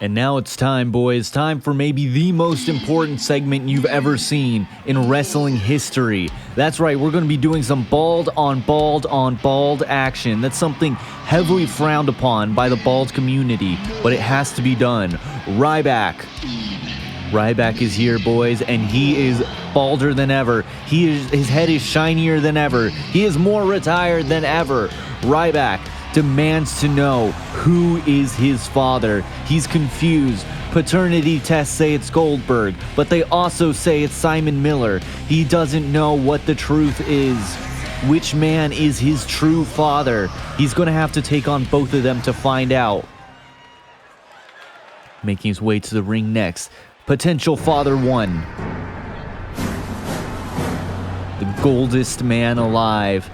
And now it's time, boys. Time for maybe the most important segment you've ever seen in wrestling history. That's right, we're going to be doing some bald on bald on bald action. That's something heavily frowned upon by the bald community, but it has to be done. Ryback. Ryback is here, boys, and he is balder than ever. His head is shinier than ever. He is more retired than ever. Ryback demands to know who is his father. He's confused. Paternity tests say it's Goldberg, but they also say it's Simon Miller. He doesn't know what the truth is. Which man is his true father? He's going to have to take on both of them to find out. Making his way to the ring next, potential father one. The goldest man alive.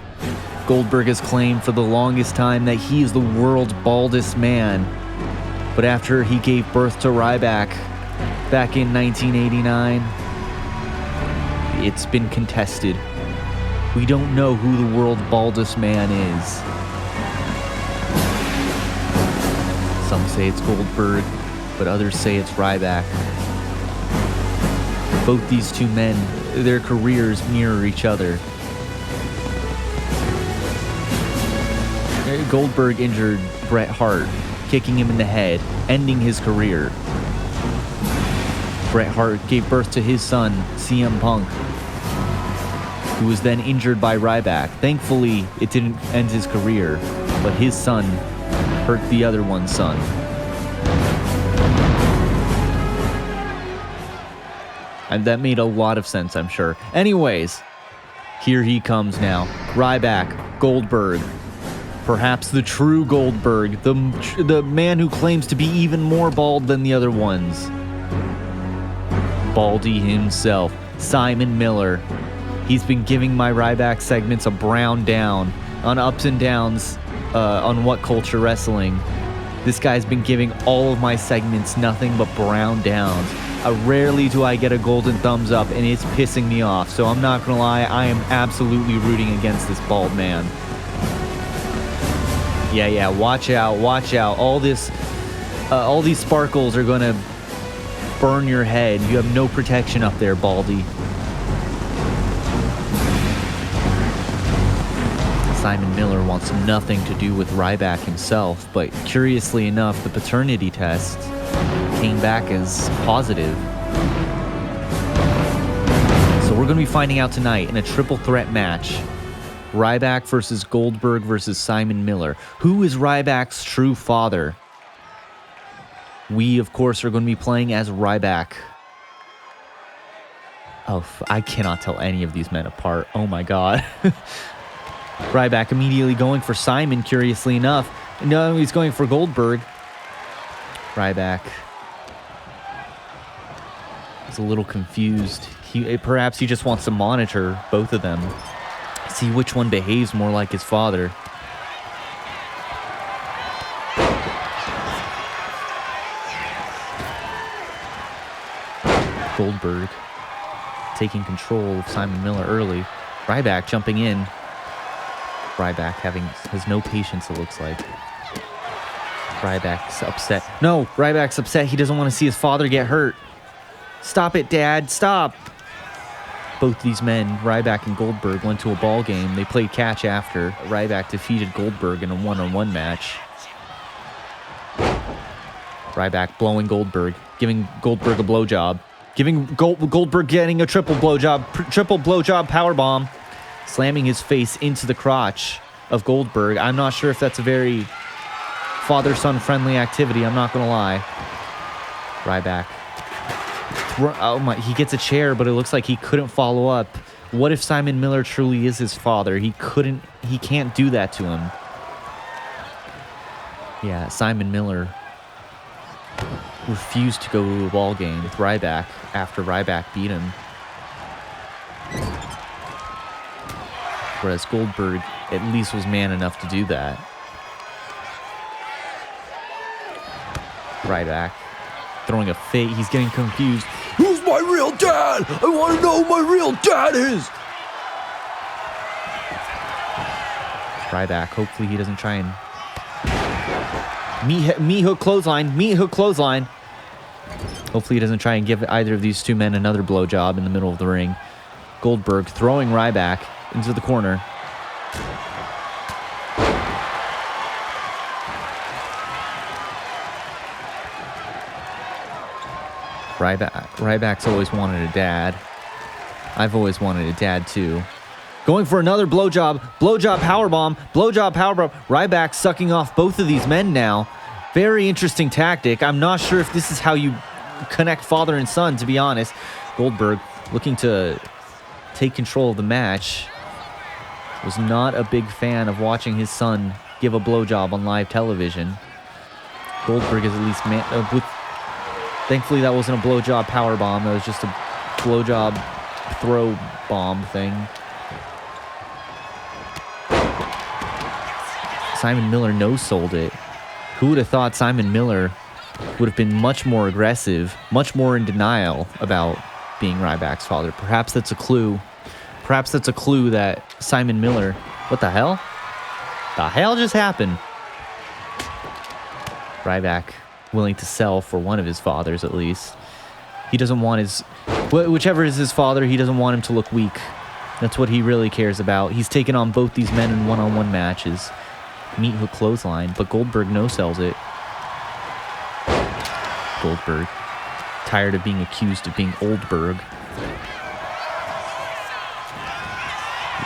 Goldberg has claimed for the longest time that he is the world's baldest man. But after he gave birth to Ryback back in 1989, it's been contested. We don't know who the world's baldest man is. Some say it's Goldberg, but others say it's Ryback. Both these two men, their careers mirror each other. Goldberg injured Bret Hart, kicking him in the head, ending his career. Bret Hart gave birth to his son, CM Punk, who was then injured by Ryback. Thankfully, it didn't end his career, but his son hurt the other one's son. And that made a lot of sense, I'm sure. Anyways, here he comes now. Ryback, Goldberg. Perhaps the true Goldberg, the man who claims to be even more bald than the other ones. Baldy himself, Simon Miller. He's been giving my Ryback segments a brown down on ups and downs on What Culture Wrestling. This guy's been giving all of my segments nothing but brown downs. Rarely do I get a golden thumbs up, and it's pissing me off. So I'm not gonna lie, I am absolutely rooting against this bald man. Yeah, watch out. All these sparkles are gonna burn your head. You have no protection up there, Baldy. Simon Miller wants nothing to do with Ryback himself, but curiously enough, the paternity test came back as positive. So we're gonna be finding out tonight in a triple threat match. Ryback versus Goldberg versus Simon Miller. Who is Ryback's true father? We, of course, are going to be playing as Ryback. Oh, I cannot tell any of these men apart. Oh my god. Ryback immediately going for Simon, curiously enough. No, he's going for Goldberg. Ryback is a little confused. Perhaps he just wants to monitor both of them. See which one behaves more like his father. Goldberg taking control of Simon Miller early. Ryback jumping in. Ryback has no patience, it looks like. Ryback's upset. No, Ryback's upset. He doesn't want to see his father get hurt. Stop it, Dad. Stop. Both these men, Ryback and Goldberg, went to a ball game. They played catch after. Ryback defeated Goldberg in a one-on-one match. Ryback blowing Goldberg, giving Goldberg a blowjob. Giving Goldberg getting a triple blowjob powerbomb. Slamming his face into the crotch of Goldberg. I'm not sure if that's a very father-son friendly activity, I'm not gonna lie. Ryback. Oh my, he gets a chair, but it looks like he couldn't follow up. What if Simon Miller truly is his father? He can't do that to him. Yeah, Simon Miller refused to go to a ball game with Ryback after Ryback beat him. Whereas Goldberg at least was man enough to do that. Ryback throwing a fake. He's getting confused. Who's my real dad? I want to know who my real dad is. Ryback, hopefully he doesn't try and Meat hook clothesline. Meat hook clothesline. Hopefully he doesn't try and give either of these two men another blowjob in the middle of the ring. Goldberg throwing Ryback into the corner. Ryback's always wanted a dad. I've always wanted a dad too. Going for another blowjob. Blowjob powerbomb. Blowjob powerbomb. Ryback sucking off both of these men now. Very interesting tactic. I'm not sure if this is how you connect father and son, to be honest. Goldberg looking to take control of the match. Was not a big fan of watching his son give a blowjob on live television. Goldberg is at least thankfully that wasn't a blowjob powerbomb. That was just a blowjob throw bomb thing. Simon Miller no-sold it. Who would have thought Simon Miller would have been much more aggressive, much more in denial about being Ryback's father? Perhaps that's a clue. Perhaps that's a clue that Simon Miller... What the hell? The hell just happened? Ryback willing to sell for one of his fathers, at least. He doesn't want his... Whichever is his father, he doesn't want him to look weak. That's what he really cares about. He's taken on both these men in one-on-one matches. Meat hook clothesline, but Goldberg no-sells it. Goldberg, tired of being accused of being Oldberg.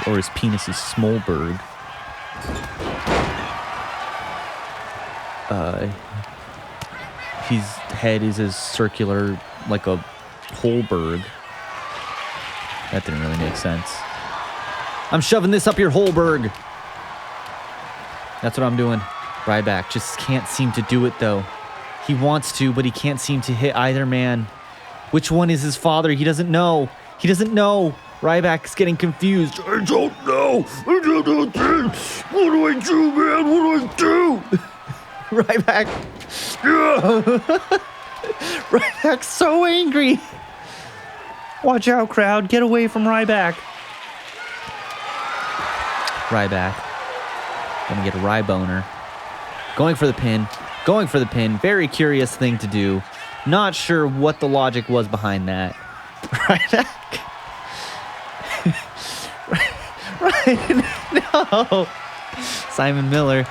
Or his penis is Smolberg. His head is as circular like a Holberg. That didn't really make sense. I'm shoving this up your Holberg. That's what I'm doing. Ryback just can't seem to do it, though. He wants to, but he can't seem to hit either man. Which one is his father? He doesn't know. He doesn't know. Ryback's getting confused. I don't know. I don't know. What do I do, man? What do I do? Ryback. Ryback's so angry. Watch out, crowd. Get away from Ryback. Ryback. Gonna get a Ryboner. Going for the pin. Going for the pin. Very curious thing to do. Not sure what the logic was behind that. Ryback. No. Simon Miller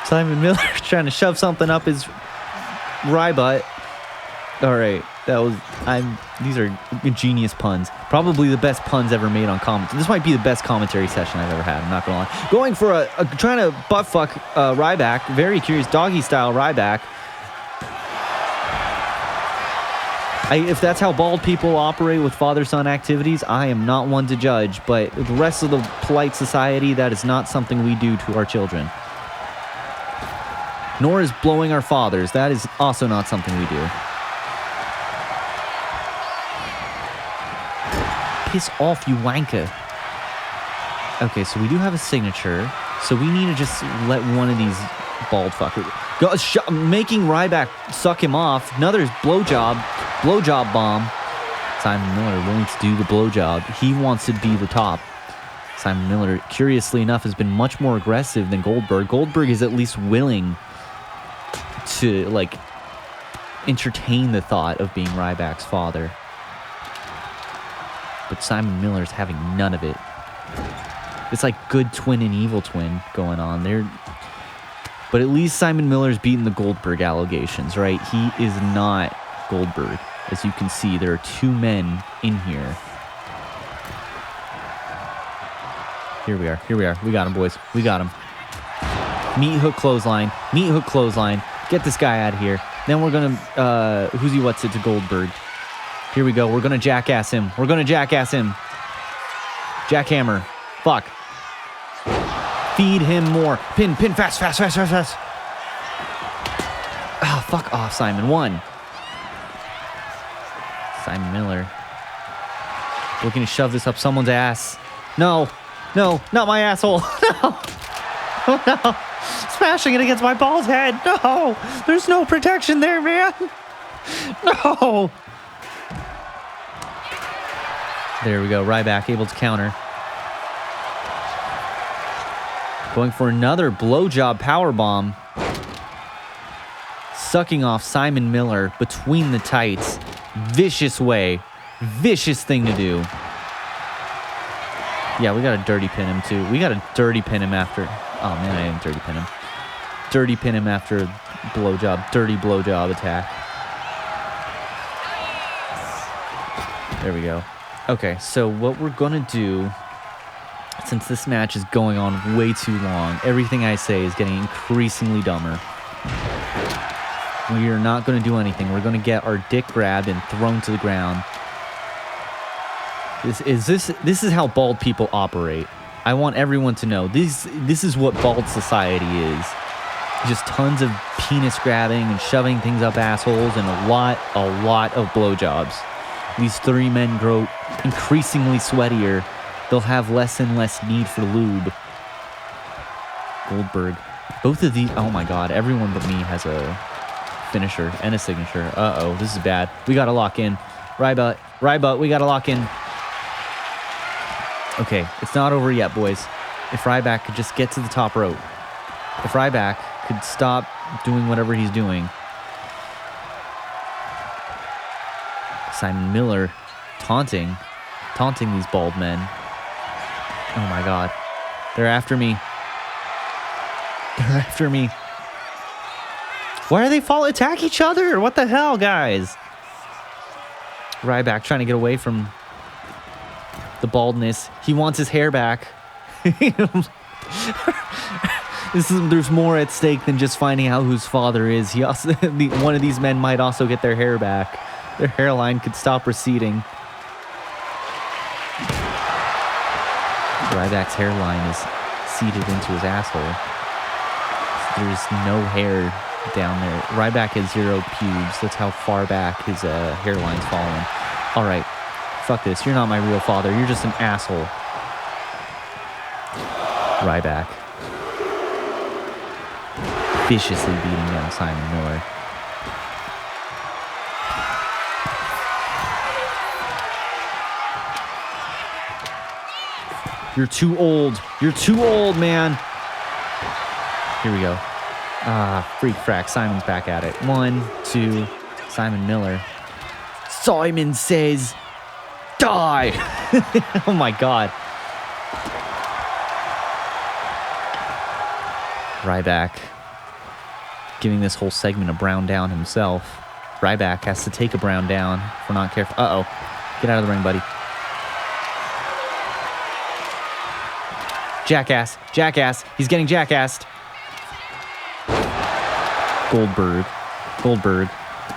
trying to shove something up his butt. All right, these are genius puns. Probably the best puns ever made on commentary. This might be the best commentary session I've ever had. I'm not gonna lie. Going for trying to butt fuck Ryback. Very curious doggy style Ryback. If that's how bald people operate with father-son activities, I am not one to judge, but the rest of the polite society, that is not something we do to our children. Nor is blowing our fathers. That is also not something we do. Piss off, you wanker. Okay, so we do have a signature, so we need to just let one of these bald fuckers go, making Ryback suck him off. Another blowjob bomb. Simon Miller willing to do the blowjob. He wants to be the top. Simon Miller, curiously enough, has been much more aggressive than Goldberg. Goldberg is at least willing to, like, entertain the thought of being Ryback's father. But Simon Miller's having none of it. It's like good twin and evil twin going on there. But at least Simon Miller's beaten the Goldberg allegations, right? He is not Goldberg. As you can see, there are two men in here. Here we are. We got him, boys. We got him. Meat hook clothesline. Meat hook clothesline. Get this guy out of here. Then we're going to, who's he what's it to Goldberg. Here we go. We're going to jackass him. Jackhammer. Fuck. Feed him more. Pin, fast. Ah, fuck off, Simon. One. Simon Miller. Looking to shove this up someone's ass. No, not my asshole. No. Oh, no. Smashing it against my bald head. No. There's no protection there, man. No. There we go. Ryback able to counter. Going for another blowjob powerbomb. sucking off Simon Miller between the tights. Vicious way. Vicious thing to do. Yeah, we got to dirty pin him too. We got to dirty pin him after... Oh, man, I didn't dirty pin him. Dirty pin him after blowjob. Dirty blowjob attack. There we go. Okay, so what we're going to do, since this match is going on way too long, everything I say is getting increasingly dumber. We are not going to do anything. We're going to get our dick grabbed and thrown to the ground. This is how bald people operate. I want everyone to know this is what bald society is. Just tons of penis grabbing and shoving things up assholes and a lot of blowjobs. These three men grow increasingly sweatier. They'll have less and less need for lube. Goldberg. Both of these... Oh my god, everyone but me has a finisher and a signature. Uh-oh, this is bad. We gotta lock in. Ryback, we gotta lock in. Okay, it's not over yet, boys. If Ryback could just get to the top rope. If Ryback could stop doing whatever he's doing. Simon Miller taunting these bald men. Oh my god. They're after me. They're after me. Why are they attack each other? What the hell, guys? Ryback trying to get away from the baldness. He wants his hair back. There's more at stake than just finding out whose father is. He also, one of these men might also get their hair back. Their hairline could stop receding. Ryback's hairline is seated into his asshole. There's no hair down there. Ryback has 0 pubes. That's how far back his hairline's fallen. All right. Fuck this. You're not my real father. You're just an asshole. Ryback. Viciously beating down Simon Miller. You're too old. You're too old, man. Here we go. Freak frack. Simon's back at it. 1, 2. Simon Miller. Simon says, die. Oh my god. Ryback giving this whole segment a brown down himself. Ryback has to take a brown down if we're not careful. Uh-oh. Get out of the ring, buddy. Jackass. Jackass. He's getting jackassed. Goldberg. Goldberg.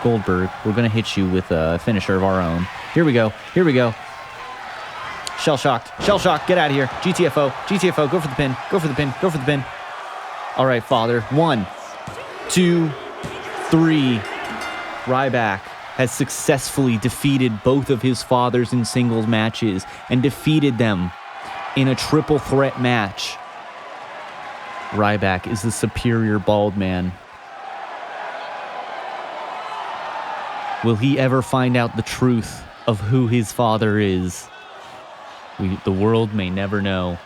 Goldberg. We're going to hit you with a finisher of our own. Here we go. Here we go. Shell shocked. Shell shocked. Get out of here. GTFO. GTFO. Go for the pin. Go for the pin. Go for the pin. All right, father. 1, 2, 3. Ryback has successfully defeated both of his fathers in singles matches and defeated them in a triple threat match. Ryback is the superior bald man. Will he ever find out the truth of who his father is? The world may never know.